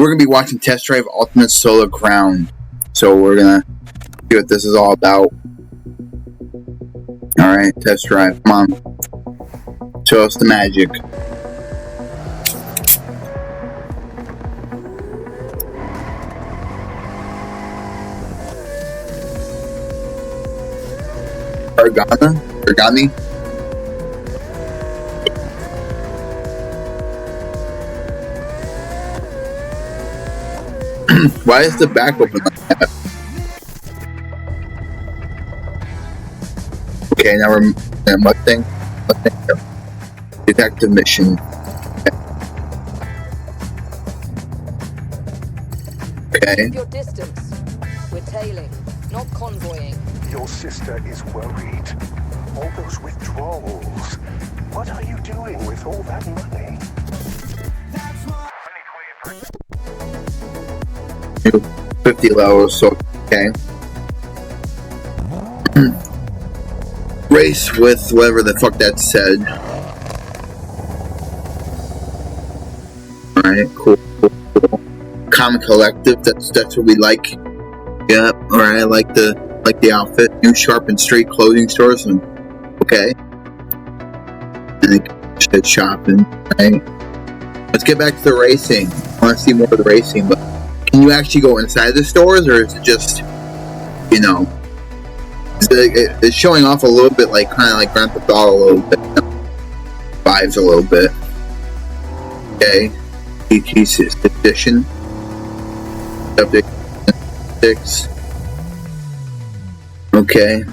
We're going to be watching Test Drive Ultimate Solar Ground. So we're going to see what this is all about. Alright, Test Drive. Come on. Show us the magic. Gargani? Why is the back open like that? Okay, now we're Mustang detective mission. Okay. Keep your distance. We're tailing, not convoying. Your sister is worried. All those withdrawals. What are you doing with all that money? New 50 levels, so okay. Race with whatever the fuck that said. Alright, cool. Common Collective, that's what we like. Yeah, alright, I like the outfit. New sharp and straight clothing stores, and okay. And shit shopping, right? Let's get back to the racing. I want to see more of the racing, but can you actually go inside the stores, or is it just, you know, it's showing off a little bit, like kind of like Grand Theft Auto a little bit, you know? Vibes a little bit. Okay, ET's edition, update 6. Okay.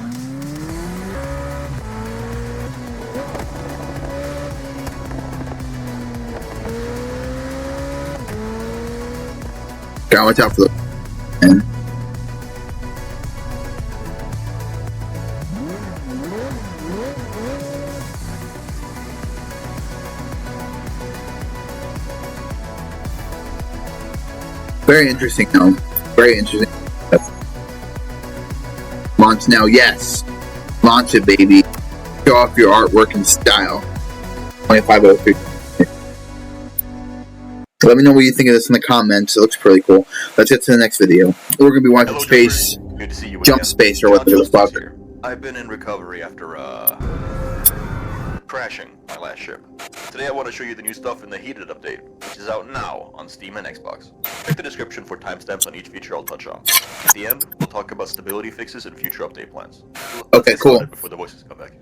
Gotta watch out for the and very interesting though. Very interesting. Launch now, yes. Launch it, baby. Show off your artwork and style. 2503. Let me know what you think of this in the comments. It looks pretty cool. Let's get to the next video. We're gonna be watching Hello, Space good to see you Jump again. Space or whatever the fuck. Here. I've been in recovery after crashing my last ship. Today I want to show you the new stuff in the Heated update, which is out now on Steam and Xbox. Check the description for timestamps on each feature I'll touch on. At the end, we'll talk about stability fixes and future update plans. Okay, cool. Before the voices come back.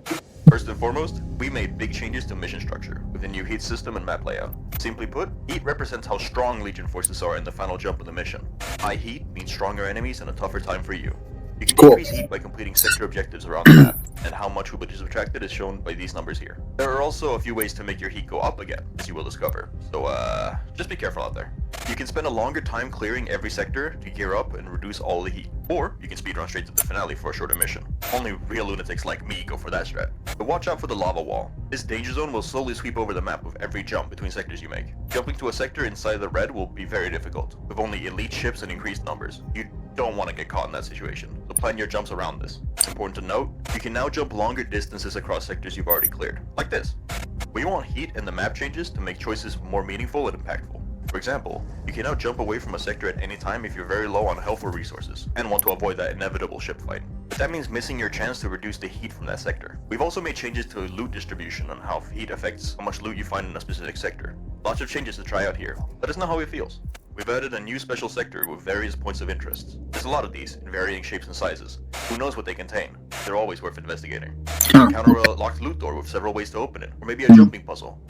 First and foremost, we made big changes to mission structure with a new heat system and map layout. Simply put, heat represents how strong Legion forces are in the final jump of the mission. High heat means stronger enemies and a tougher time for you. You can increase heat by completing sector objectives around the map, and how much will be subtracted is shown by these numbers here. There are also a few ways to make your heat go up again, as you will discover, so just be careful out there. You can spend a longer time clearing every sector to gear up and reduce all the heat, or you can speedrun straight to the finale for a shorter mission. Only real lunatics like me go for that strat. But watch out for the lava wall. This danger zone will slowly sweep over the map with every jump between sectors you make. Jumping to a sector inside the red will be very difficult, with only elite ships and increased numbers. You don't want to get caught in that situation, so plan your jumps around this. It's important to note, you can now jump longer distances across sectors you've already cleared, like this. We want heat and the map changes to make choices more meaningful and impactful. For example, you can now jump away from a sector at any time if you're very low on health or resources, and want to avoid that inevitable ship fight. But that means missing your chance to reduce the heat from that sector. We've also made changes to loot distribution on how heat affects how much loot you find in a specific sector. Lots of changes to try out here. Let us know how it feels. We've added a new special sector with various points of interest. There's a lot of these, in varying shapes and sizes. Who knows what they contain? They're always worth investigating. You can encounter a locked loot door with several ways to open it, or maybe a jumping puzzle.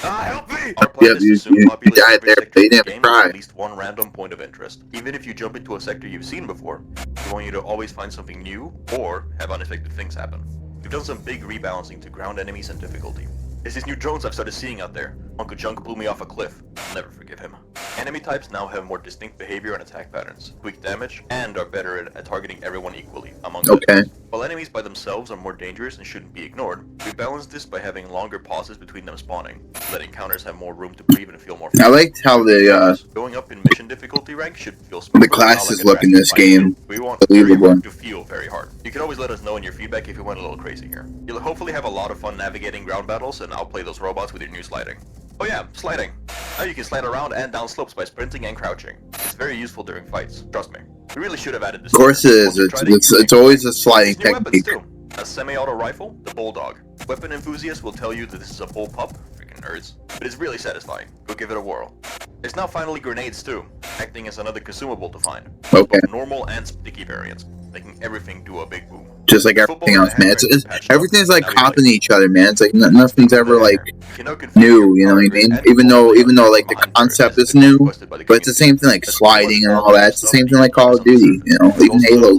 Help me! Our plan is to soon populate every sector in the game with at least one random point of interest. Even if you jump into a sector you've seen before, we want you to always find something new, or have unexpected things happen. We've done some big rebalancing to ground enemies and difficulty. It's these new drones I've started seeing out there. Uncle Junk blew me off a cliff. I'll never forgive him. Enemy types now have more distinct behavior and attack patterns, quick damage, and are better at targeting everyone equally, among others. While enemies by themselves are more dangerous and shouldn't be ignored, we balance this by having longer pauses between them spawning, so that encounters have more room to breathe and feel more free. I liked how the going up in mission difficulty rank should feel smooth. The classes look in this game. We want everyone to feel very hard. You can always let us know in your feedback if you went a little crazy here. You'll hopefully have a lot of fun navigating ground battles, and I'll play those robots with your new sliding. Oh yeah, sliding. Now you can slide around and down slopes by sprinting and crouching. It's very useful during fights, trust me. We really should have added this. Of course it is. It's always a sliding new weapons technique. too. A semi-auto rifle, the Bulldog. Weapon enthusiasts will tell you that this is a bullpup, freaking nerds, but it's really satisfying. Go give it a whirl. There's now finally grenades too, acting as another consumable to find. Okay. Both normal and sticky variants, making everything do a big boom. Just like everything else, man. Everything's like copying each other, man. It's like nothing's ever like new, you know what I mean? Even though like the concept is new, but it's the same thing like sliding and all that. It's the same thing like Call of Duty, you know? Even Halo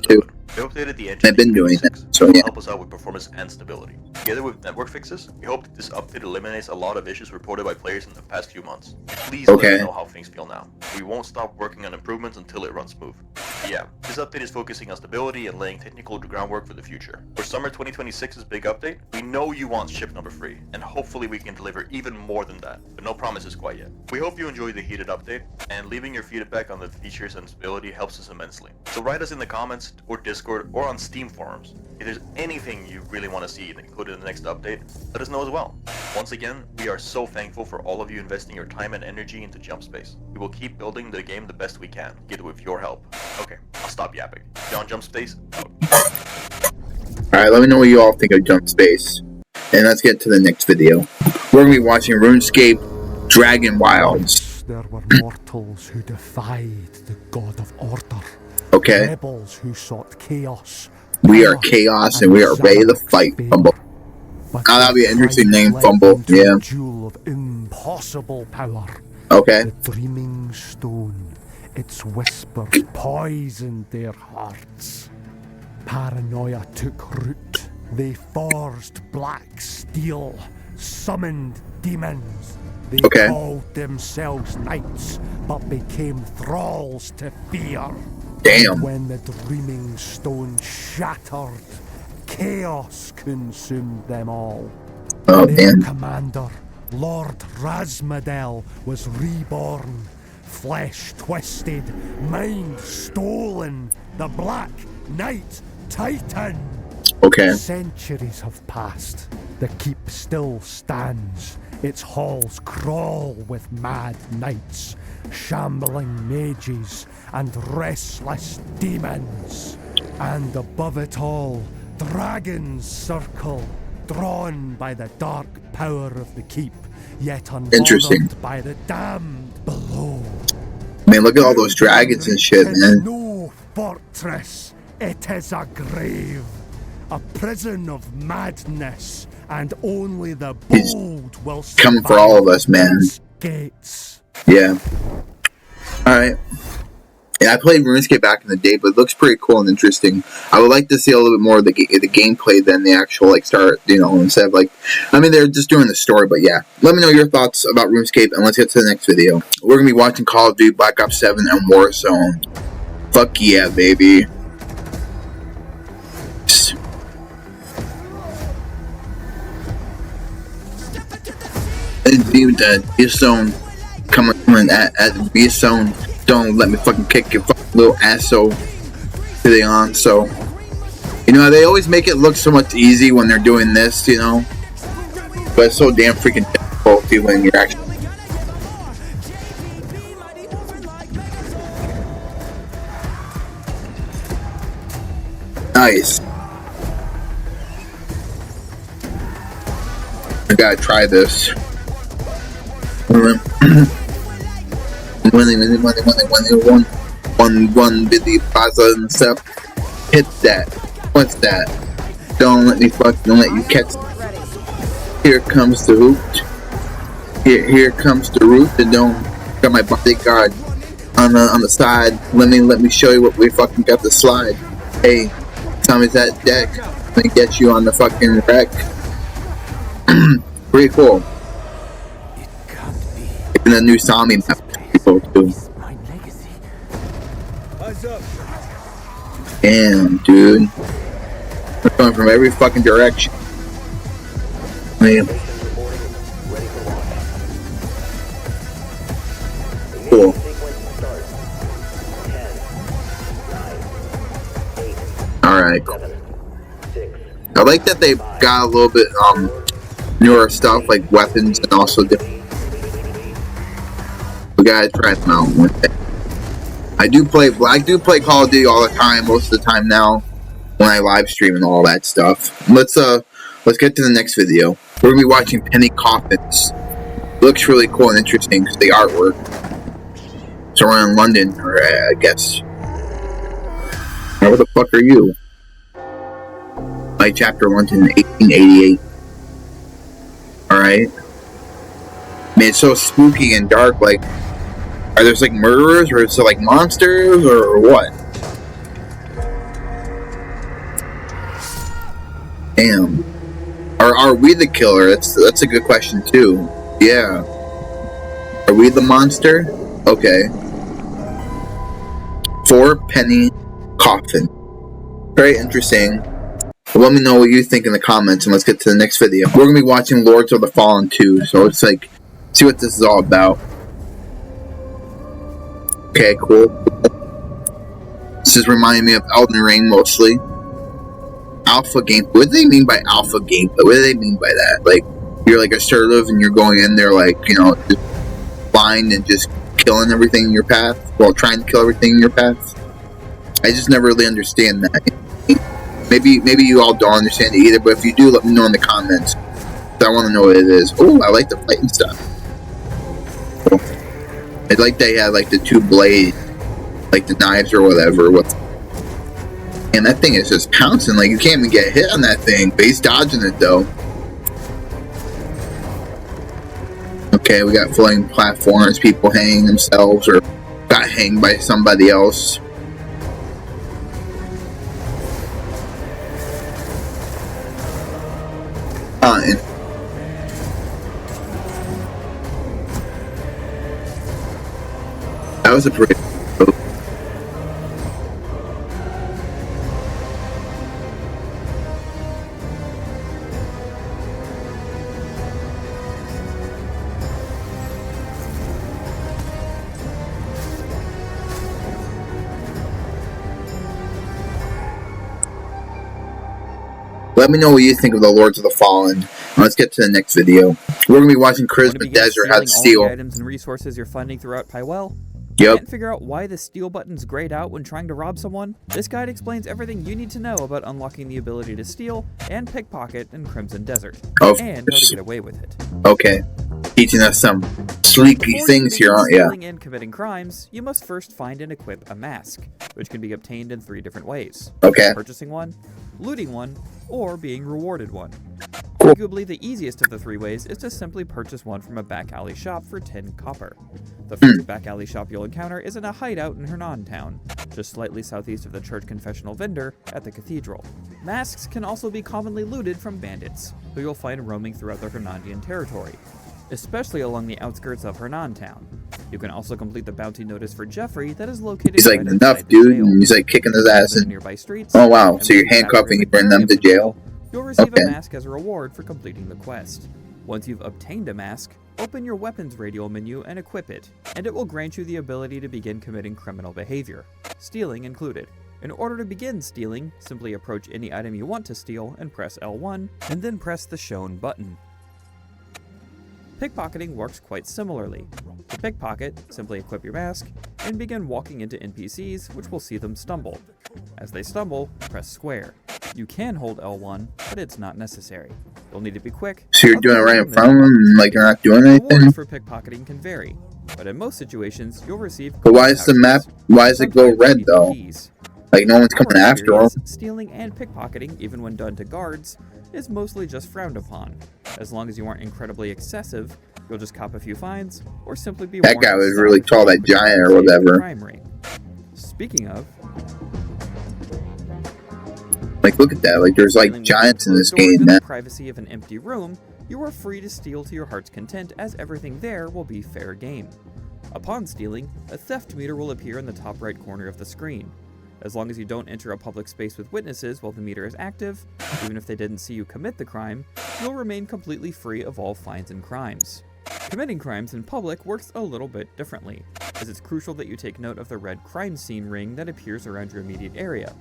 too. We updated the engine. I've been doing it, so yeah. Help us out with performance and stability. Together with network fixes, we hope that this update eliminates a lot of issues reported by players in the past few months. Please let us know how things feel now. We won't stop working on improvements until it runs smooth. Yeah, this update is focusing on stability and laying technical groundwork for the future. For summer 2026's big update, we know you want ship number 3, and hopefully we can deliver even more than that, but no promises quite yet. We hope you enjoyed the heated update, and leaving your feedback on the features and stability helps us immensely. So write us in the comments or Discord or on Steam forums. If there's anything you really want to see included in the next update, let us know as well. Once again, we are so thankful for all of you investing your time and energy into Jump Space. We will keep building the game the best we can, get it with your help. Okay, I'll stop yapping. John Jump Space, out. Alright, let me know what you all think of Jump Space. And let's get to the next video. We're going to be watching RuneScape Dragon Wilds. There were mortals who defied the god of order. Okay. Rebels who sought chaos. We are chaos and we are ready to fight, Fumble. Oh, that'll be an interesting name, Fumble. Yeah. Jewel of impossible power. Okay. The Dreaming Stone. Its whisper poisoned their hearts. Paranoia took root. They forged black steel, summoned demons. They called themselves knights, but became thralls to fear. Damn. When the Dreaming Stone shattered, chaos consumed them all. Oh, Their man. commander, Lord Razmadel, was reborn. Flesh twisted, mind stolen. The Black Knight Titan. Okay. Centuries have passed. The keep still stands. Its halls crawl with mad knights, shambling mages, and restless demons. And above it all, dragons circle, drawn by the dark power of the keep, yet unbothered by the damned below. Man, look at all those dragons and shit, man. No fortress, it is a grave. A prison of madness, and only the bold will survive. Coming for all of us, man. Gates. Yeah. Alright. Yeah, I played RuneScape back in the day, but it looks pretty cool and interesting. I would like to see a little bit more of the gameplay than the actual, like, start, you know, instead of, like, I mean, they're just doing the story, but yeah. Let me know your thoughts about RuneScape, and let's get to the next video. We're going to be watching Call of Duty Black Ops 7 and Warzone. Fuck yeah, baby. Dude, this zone coming at the B zone. Don't let me fucking kick your fucking little asshole today on. So, you know, they always make it look so much easy when they're doing this, you know, but it's so damn freaking difficult when you're actually. Nice. I gotta try this. One video plaza and stuff. Hit that. What's that? Don't let you catch. Here comes the root. Here comes the root. And don't got my bodyguard on the side. Let me show you what we fucking got the slide. Hey, Tommy's that deck. Let me get you on the fucking wreck. Pretty cool. Even a new zombie map people too. Damn, dude. We're coming from every fucking direction. Man. Cool. Alright. I like that they got a little bit newer stuff like weapons and also different. We gotta try them out one day. I do play Call of Duty all the time, most of the time now, when I live stream and all that stuff. Let's get to the next video. We're gonna be watching Penny Coffins. Looks really cool and interesting because the artwork. So we're in London, or I guess. Where the fuck are you? By chapter London, 1888. Alright. Man, it's so spooky and dark, like, are there like murderers, or is it like monsters, or what? Damn. Are we the killer? That's a good question too. Yeah. Are we the monster? Okay. 4 Penny Coffin. Very interesting. Let me know what you think in the comments, and let's get to the next video. We're gonna be watching Lords of the Fallen 2, so let's like see what this is all about. Okay, cool. This is reminding me of Elden Ring mostly. Alpha game. What do they mean by alpha gameplay? What do they mean by that? Like, you're like assertive and you're going in there like, you know, just blind and just killing everything in your path, while trying to kill everything in your path. I just never really understand that. Maybe you all don't understand it either, but if you do, let me know in the comments. I want to know what it is. Oh, I like the fighting stuff. Cool. I like they had like the 2 blades, like the knives or whatever. And that thing is just pouncing, like you can't even get hit on that thing. But he's dodging it though. Okay, we got floating platforms, people hanging themselves or got hanged by somebody else. Fine. That was a pretty. Let me know what you think of the Lords of the Fallen. Let's get to the next video. We're going to be watching Charisma Desert, how to steal. All the items and resources you're finding throughout Pywell? Yep. Can't figure out why the steal button's grayed out when trying to rob someone? This guide explains everything you need to know about unlocking the ability to steal and pickpocket in Crimson Desert. And how to get away with it. Okay. Teaching us some sleepy things here, aren't you? Stealing and committing crimes, you must first find and equip a mask, which can be obtained in 3 different ways. Okay. Purchasing one, looting one, or being rewarded one. Cool. Arguably the easiest of the 3 ways is to simply purchase one from a back alley shop for 10 copper. The first back alley shop you'll encounter is in a hideout in Hernan Town, just slightly southeast of the church confessional vendor at the cathedral. Masks can also be commonly looted from bandits, who you'll find roaming throughout the Hernandian territory, especially along the outskirts of Hernan Town. You can also complete the bounty notice for Jeffrey that is located He's like, right enough, outside the dude. jail. And he's like kicking his ass. In nearby streets, Oh, wow. and So you're when you handcuffing, you capture bring them to jail? You'll receive Okay. a mask as a reward for completing the quest. Once you've obtained a mask, open your weapons radial menu and equip it, and it will grant you the ability to begin committing criminal behavior, stealing included. In order to begin stealing, simply approach any item you want to steal and press L1, and then press the shown button. Pickpocketing works quite similarly. To pickpocket, simply equip your mask, and begin walking into NPCs, which will see them stumble. As they stumble, press square. You can hold L1, but it's not necessary. You'll need to be quick. So you're doing it right in front of them, and like you're not doing anything? Rewards for pickpocketing can vary, but in most situations, you'll receive... But why is the map, why does it go red though? Like no one's coming after them. Stealing and pickpocketing, even when done to guards, is mostly just frowned upon. As long as you aren't incredibly excessive, you'll just cop a few fines, or simply be That guy was really tall, that giant or whatever. Crime ring. Speaking of... Like look at that, like there's like giants in this game, man. In the privacy of an empty room, you are free to steal to your heart's content, as everything there will be fair game. Upon stealing, a theft meter will appear in the top right corner of the screen. As long as you don't enter a public space with witnesses while the meter is active, even if they didn't see you commit the crime, you'll remain completely free of all fines and crimes. Committing crimes in public works a little bit differently, as it's crucial that you take note of the red crime scene ring that appears around your immediate area.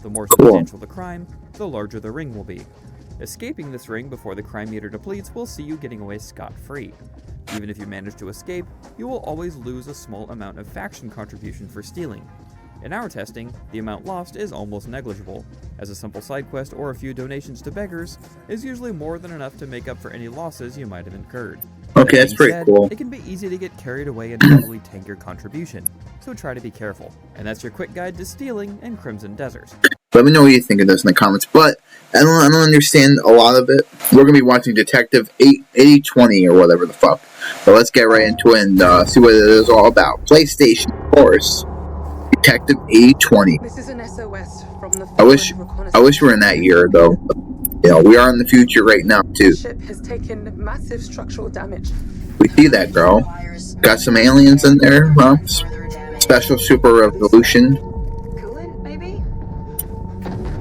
The more substantial the crime, the larger the ring will be. Escaping this ring before the crime meter depletes will see you getting away scot-free. Even if you manage to escape, you will always lose a small amount of faction contribution for stealing. In our testing, the amount lost is almost negligible, as a simple side quest or a few donations to beggars is usually more than enough to make up for any losses you might have incurred. Okay, that's pretty cool. It can be easy to get carried away and heavily tank your contribution, so try to be careful. And that's your quick guide to stealing in Crimson Desert. Let me know what you think of this in the comments, but I don't understand a lot of it. We're going to be watching Detective 8020 or whatever the fuck. But let's get right into it and see what it is all about. PlayStation, of course. Detective 8020. This is an SOS from the I wish we were in that year, though. You know, we are in the future right now, too. The ship has taken massive structural damage. We see that, girl. Got some aliens in there, huh? Special super revolution. Coolant, maybe?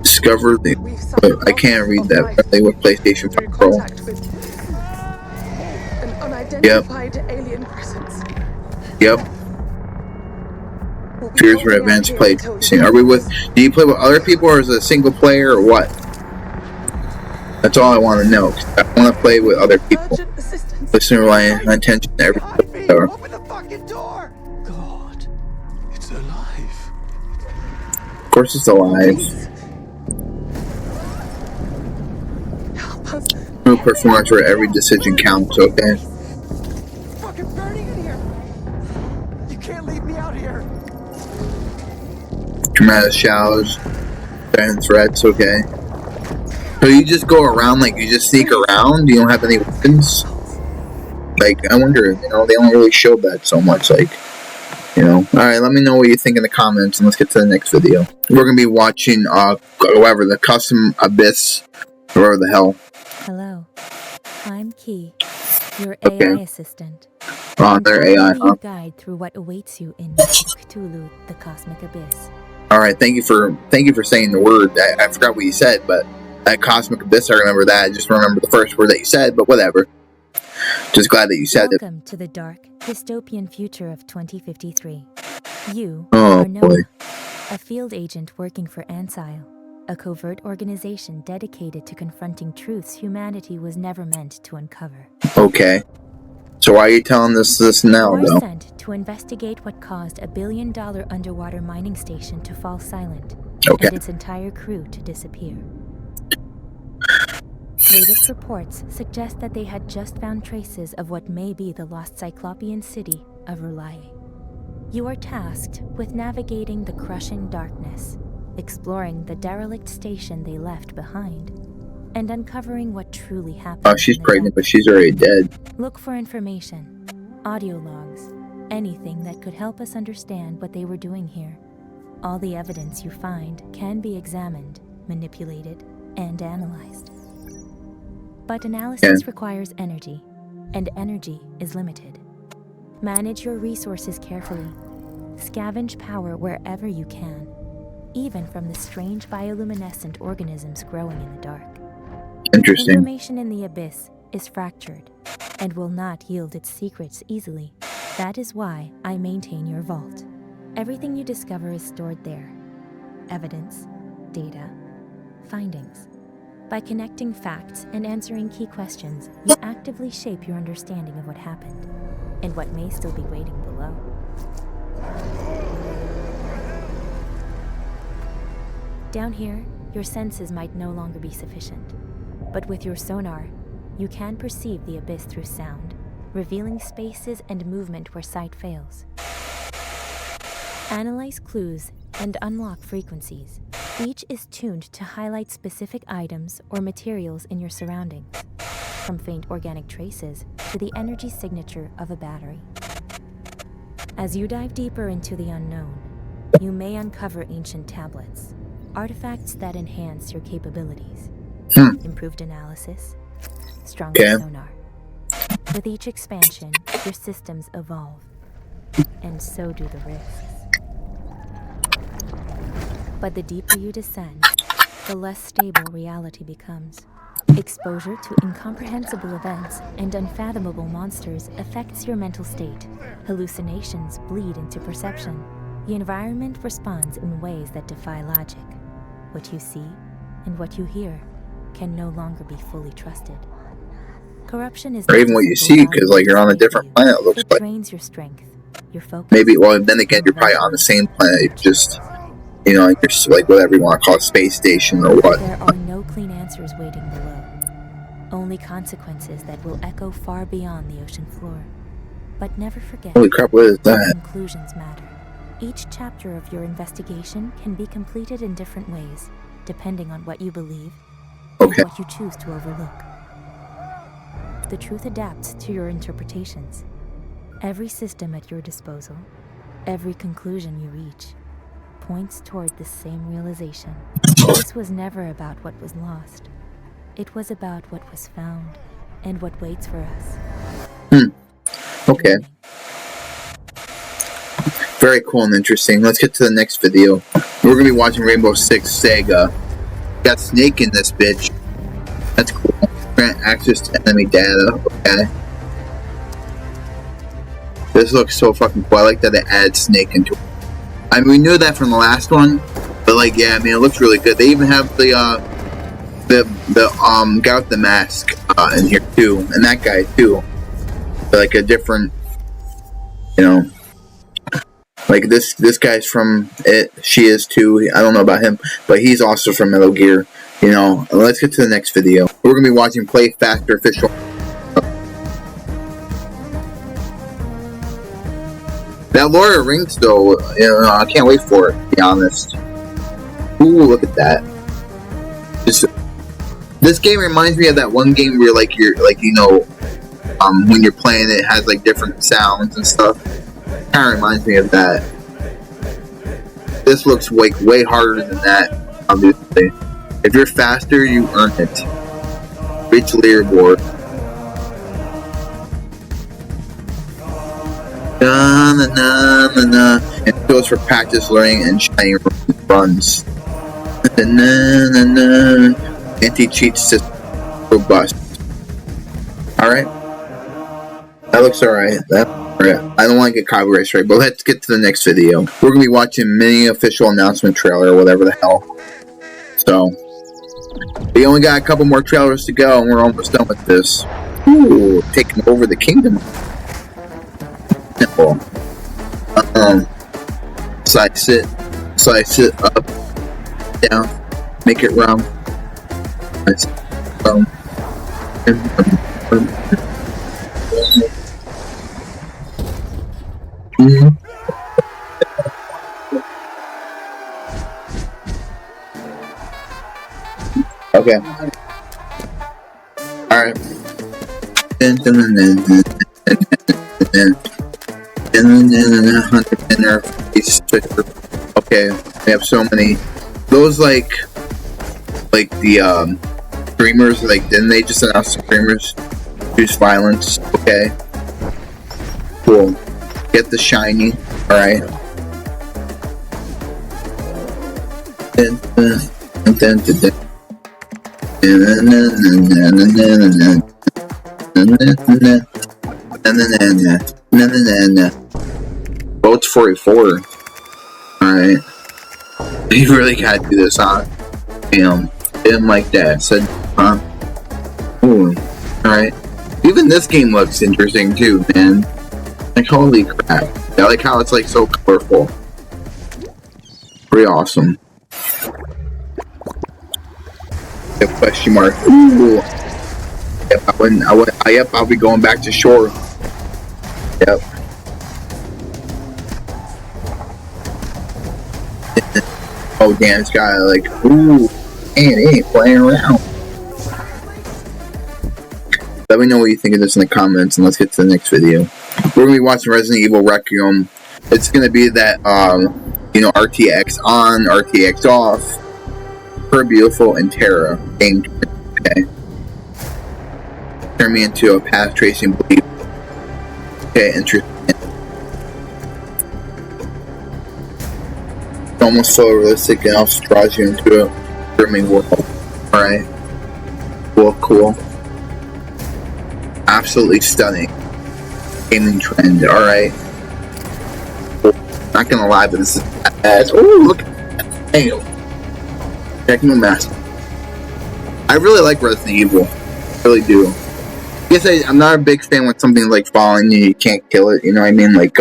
Discover the... We've suffered I can't read that apparently with PlayStation through 5 Pro. contact with an unidentified alien presence. Yep. We'll be Fears for holding out advanced here play. until you Are we with... Do you play with other people or is it a single player or what? That's all I want to know. I want to play with other people. urgent assistance. Listen to my attention to everything. Open the fucking door! God, it's alive. Of course it's alive. Please. Help us. No performance where every decision counts, okay? Fucking burning in here! You can't leave me out here! Dramatic showers. And threats, okay? So you just go around, like, you just sneak around? You don't have any weapons? Like, I wonder, you know, they don't really show that so much, like, you know. Alright, let me know what you think in the comments, and let's get to the next video. We're gonna be watching, whatever, the Custom Abyss, or whatever the hell. Hello, I'm Key, your Okay. AI assistant. Their I'm AI, following huh? your guide through what awaits you in Cthulhu, the Cosmic Abyss. Alright, thank you for saying the word. I forgot what you said, but that Cosmic Abyss, I remember that. I just remember the first word that you said, but whatever. Just glad that you said it. Welcome to the dark, dystopian future of 2053. You Oh, are Noah, boy. a field agent working for Ansile, a covert organization dedicated to confronting truths humanity was never meant to uncover. Okay. So why are you telling us this now, You are though? sent to investigate what caused a $1 billion underwater mining station to fall silent, Okay. and its entire crew to disappear. Latest reports suggest that they had just found traces of what may be the lost Cyclopean city of Rulaye. You are tasked with navigating the crushing darkness, exploring the derelict station they left behind, and uncovering what truly happened. Oh, she's in the pregnant, but depths. she's already dead. Look for information, audio logs, anything that could help us understand what they were doing here. All the evidence you find can be examined, manipulated, and analyzed. But analysis requires energy, and energy is limited. Manage your resources carefully. Scavenge power wherever you can, even from the strange bioluminescent organisms growing in the dark. Interesting. Information in the abyss is fractured and will not yield its secrets easily. That is why I maintain your vault. Everything you discover is stored there. Evidence, data, findings. By connecting facts and answering key questions, you actively shape your understanding of what happened and what may still be waiting below. Down here, your senses might no longer be sufficient. But with your sonar, you can perceive the abyss through sound, revealing spaces and movement where sight fails. Analyze clues and unlock frequencies. Each is tuned to highlight specific items or materials in your surroundings, from faint organic traces to the energy signature of a battery. As you dive deeper into the unknown, you may uncover ancient tablets, artifacts that enhance your capabilities. Improved analysis, stronger sonar. With each expansion, your systems evolve, and so do the risks. But the deeper you descend, the less stable reality becomes. Exposure to incomprehensible events and unfathomable monsters affects your mental state. Hallucinations bleed into perception. The environment responds in ways that defy logic. What you see and what you hear can no longer be fully trusted. Corruption is Or even what you see, because like you're on a different planet, it looks it like. drains your strength, your focus. Maybe, well, then again, you're probably on the same planet. You're just, you know, you're like whatever you want to call it, space station or what. There are no clean answers waiting below. Only consequences that will echo far beyond the ocean floor. But never forget, Holy crap, what is that? conclusions matter. Each chapter of your investigation can be completed in different ways, depending on what you believe Okay. and what you choose to overlook. The truth adapts to your interpretations. Every system at your disposal, every conclusion you reach, points toward the same realization. This was never about what was lost. It was about what was found and what waits for us. Okay. Very cool and interesting. Let's get to the next video. We're gonna be watching Rainbow Six Saga. Got Snake in this bitch. That's cool. Grant access to enemy data. Okay. This looks so fucking cool. I like that they add Snake into it. I mean, we knew that from the last one, but like, yeah, I mean, it looks really good. They even have the guy with the mask in here too, and that guy too. Like a different, you know, like this guy's from it. She is too. I don't know about him, but he's also from Metal Gear. You know. Let's get to the next video. We're gonna be watching Play Faster official. That Lord of the Rings, though, you know, I can't wait for it. To be honest. Ooh, look at that. This game reminds me of that one game where, like, you're like, you know, when you're playing, it has like different sounds and stuff. Kind of reminds me of that. This looks like way harder than that, obviously. If you're faster, you earn it. Reach leaderboard. Na na na na na. It goes for practice learning and shining runs. Na na na na. Anti-cheat system robust. Alright. That looks alright. I don't want to get copyright straight, but let's get to the next video. We're going to be watching mini official announcement trailer or whatever the hell. So, we only got a couple more trailers to go and we're almost done with this. Ooh, taking over the kingdom. Simple. Slice it up, down, make it round. Nice. Okay. Alright. Okay, we have so many. Those like the streamers, like, didn't they just announce the streamers use violence? Okay. Cool. Get the shiny. Alright. Votes 44. Alright. You really gotta do this, huh? Damn. Didn't like that. Said, huh? Ooh. Alright. Even this game looks interesting too, man. Like, holy crap. I like how it's like so colorful. Pretty awesome. A question mark. Ooh. Yep, I'll be going back to shore. Yep. Oh damn, this guy like, ooh, man, he ain't playing around. Let me know what you think of this in the comments, and let's get to the next video. We're gonna be watching Resident Evil Requiem. It's gonna be that, you know, RTX on, RTX off, Per Beautiful, and Terra game. Okay. Turn me into a path tracing bleep. Okay, interesting. It's almost so realistic and also draws you into a brimming world. Alright. Cool. Absolutely stunning. Gaming trend, alright. Not gonna lie, but this is badass. Oh, look at that. Damn. Checking the mask. I really like Resident Evil. I really do. I guess I'm not a big fan when something's like following you, you can't kill it, you know what I mean? Like,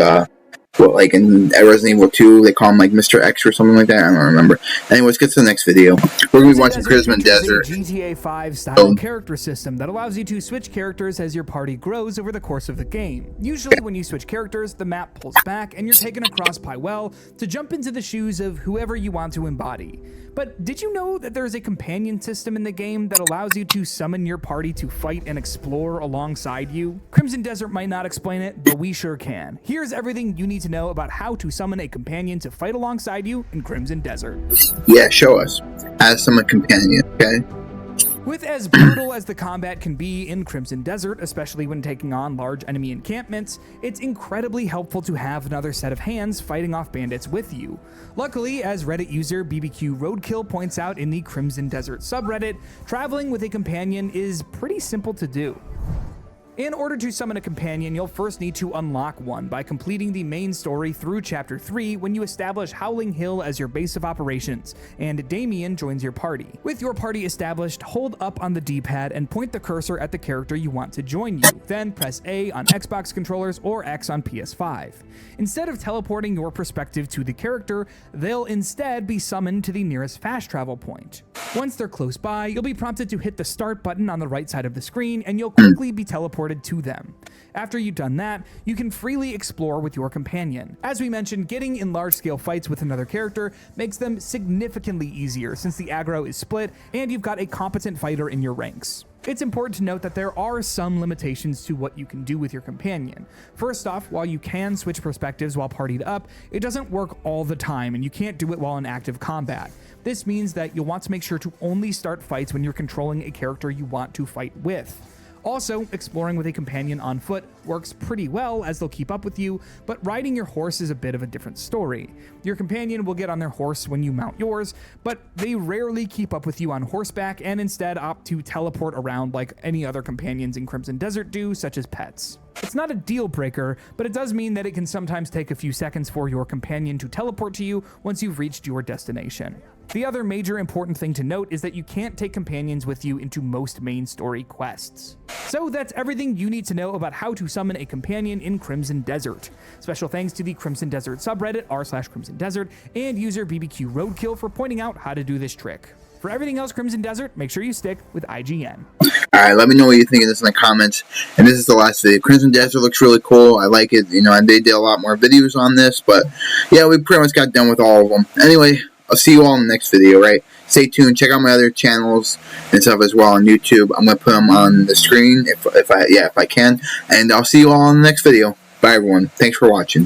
like in Resident Evil 2, they call him like Mr. X or something like that. I don't remember. Anyways, get to the next video. We're going to be watching Crimson Desert. GTA 5 style character system that allows you to switch characters as your party grows over the course of the game. Usually when you switch characters, the map pulls back and you're taken across Pywell to jump into the shoes of whoever you want to embody. But did you know that there's a companion system in the game that allows you to summon your party to fight and explore alongside you? Crimson Desert might not explain it, but we sure can. Here's everything you need to know about how to summon a companion to fight alongside you in Crimson Desert. Yeah, show us. As summon companion, okay? With as brutal as the combat can be in Crimson Desert, especially when taking on large enemy encampments, it's incredibly helpful to have another set of hands fighting off bandits with you. Luckily, as Reddit user BBQ Roadkill points out in the Crimson Desert subreddit, traveling with a companion is pretty simple to do. In order to summon a companion, you'll first need to unlock one by completing the main story through Chapter 3 when you establish Howling Hill as your base of operations, and Damien joins your party. With your party established, hold up on the D-pad and point the cursor at the character you want to join you, then press A on Xbox controllers or X on PS5. Instead of teleporting your perspective to the character, they'll instead be summoned to the nearest fast travel point. Once they're close by, you'll be prompted to hit the start button on the right side of the screen and you'll quickly be teleported to them. After you've done that, you can freely explore with your companion. As we mentioned, getting in large-scale fights with another character makes them significantly easier since the aggro is split and you've got a competent fighter in your ranks. It's important to note that there are some limitations to what you can do with your companion. First off, while you can switch perspectives while partied up, it doesn't work all the time and you can't do it while in active combat. This means that you'll want to make sure to only start fights when you're controlling a character you want to fight with. Also, exploring with a companion on foot works pretty well as they'll keep up with you, but riding your horse is a bit of a different story. Your companion will get on their horse when you mount yours, but they rarely keep up with you on horseback and instead opt to teleport around like any other companions in Crimson Desert do, such as pets. It's not a deal breaker, but it does mean that it can sometimes take a few seconds for your companion to teleport to you once you've reached your destination. The other major important thing to note is that you can't take companions with you into most main story quests. So that's everything you need to know about how to summon a companion in Crimson Desert. Special thanks to the Crimson Desert subreddit r/Crimson Desert and user BBQ Roadkill for pointing out how to do this trick. For everything else Crimson Desert, make sure you stick with IGN. Alright, let me know what you think of this in the comments. And this is the last video. Crimson Desert looks really cool. I like it. You know, and they did a lot more videos on this. But, yeah, we pretty much got done with all of them. Anyway, I'll see you all in the next video, right? Stay tuned. Check out my other channels and stuff as well on YouTube. I'm going to put them on the screen if I can. And I'll see you all in the next video. Bye, everyone. Thanks for watching.